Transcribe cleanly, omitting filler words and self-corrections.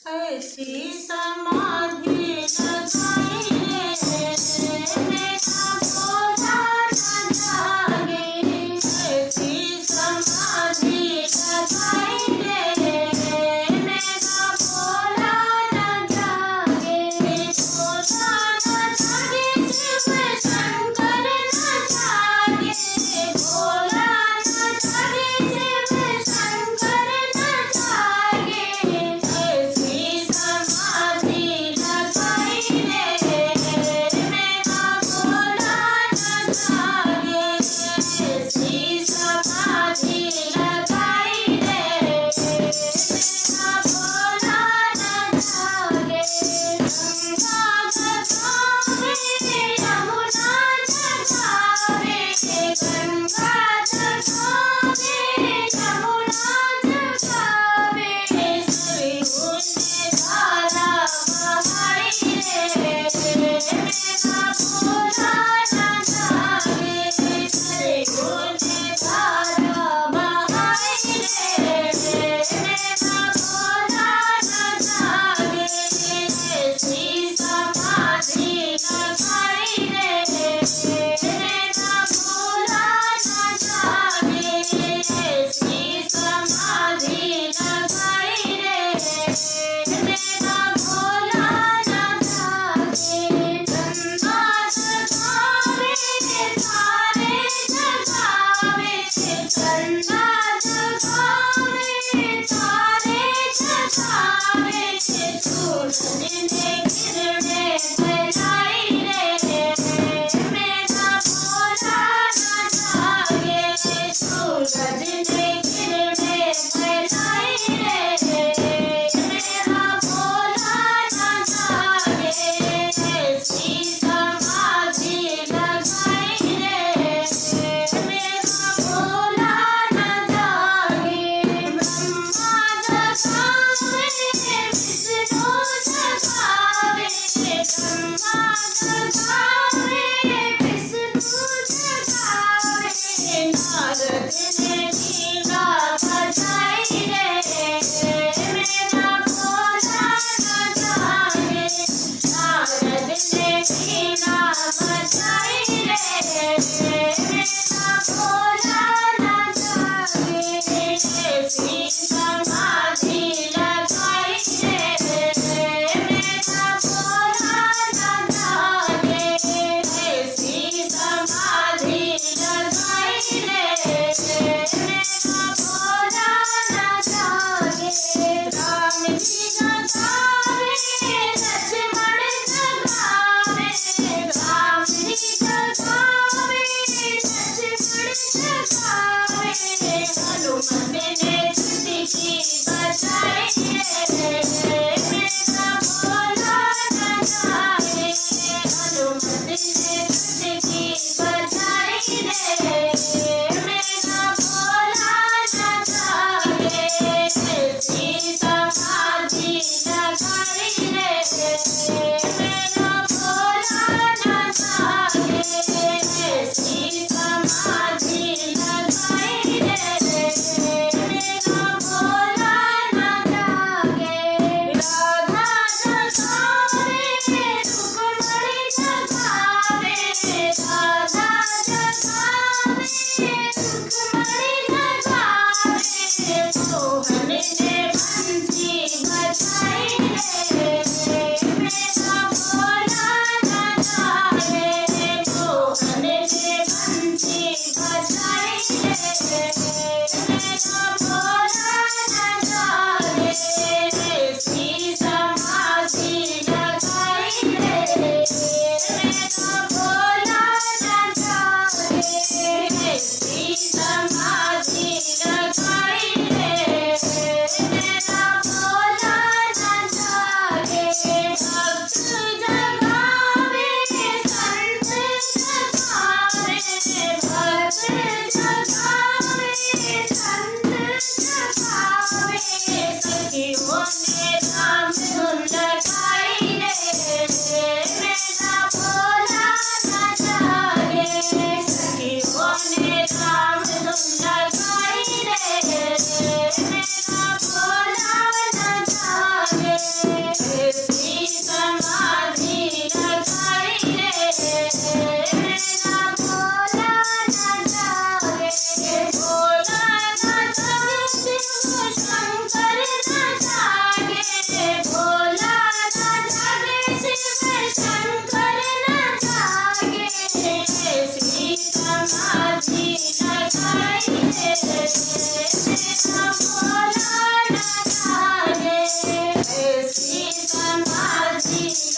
ऐसी समाधि लगाई रे मेरा भोला न जागे। ऐसी समाधि लगाई रे मेरा भोला न जागे। भोला न जागे शिव शंकर न जागे। भोला न जागे शिव शंकर न जागे। ऐसी समाधि लगाई रे मेरा भोला न जागे। ऐसी समाधि लगाई रे मेरा भोला न जागे। गंगा जगावे यमुना जगावे गंगा जगावे सरयू ने धारा बहाई रे मेरा भोला न जागे। ऐसी समाधि लगाई रे मेरा भोला न जागे। ऐसी समाधि लगाई रे मेरा भोला न जागे। गंगा जगावे तारे जगावे गंगा जगावे तारे जगावे सूरज ने किरणें फैलाई रे मेरा भोला न जागे। सूरज ने किरणें फैलाई रे मेरा भोला न जागे। ऐसी समाधि लगाई रे मेरा भोला न जागे। ब्रह्मा जगावे विष्णु जगावे ब्रह्मा जगावे विष्णु जगावे नारद ने बीना बजाई रे मेरा भोला न जागे। नारद ने बीना बजाई रे मेरा भोला न जागे। ऐसी समाधि लगाई रे मेरा भोला न जागे। ऐसी समाधि लगाई रे मेरा भोला न जागे। राम जी जगावे लक्ष्मण जगावे राम जी जगावे लक्ष्मण जगावे हनुमान ने चुटकी बजाई रे मेरा भोला न जागे। हनुमान ने चुटकी बजाई रे मेरा भोला न जागे। ऐसी समाधि लगाई रे मेरा भोला न जागे। ऐसी समाधि लगाई रे मेरा भोला न जागे। राधा जगावे रुक्मणी जगावे राधा जगावे रुक्मणी जगावे मोहन ने बंसी बजाई रे मेरा भोला न जागे। मोहन ने बंसी बजाई रे मेरा भोला न जागे। ऐसी समाधि लगाई रे मेरा भोला न जागे। ऐसी समाधि लगाई रे मेरा भोला न जागे। भक्त जगावे संत जगावे भक्त जगावे संत जगावे सखियों ने राम धुन लगाई रे मेरा भोला न जागे। सखियों ने राम धुन लगाई रे मेरा भोला न जागे। रे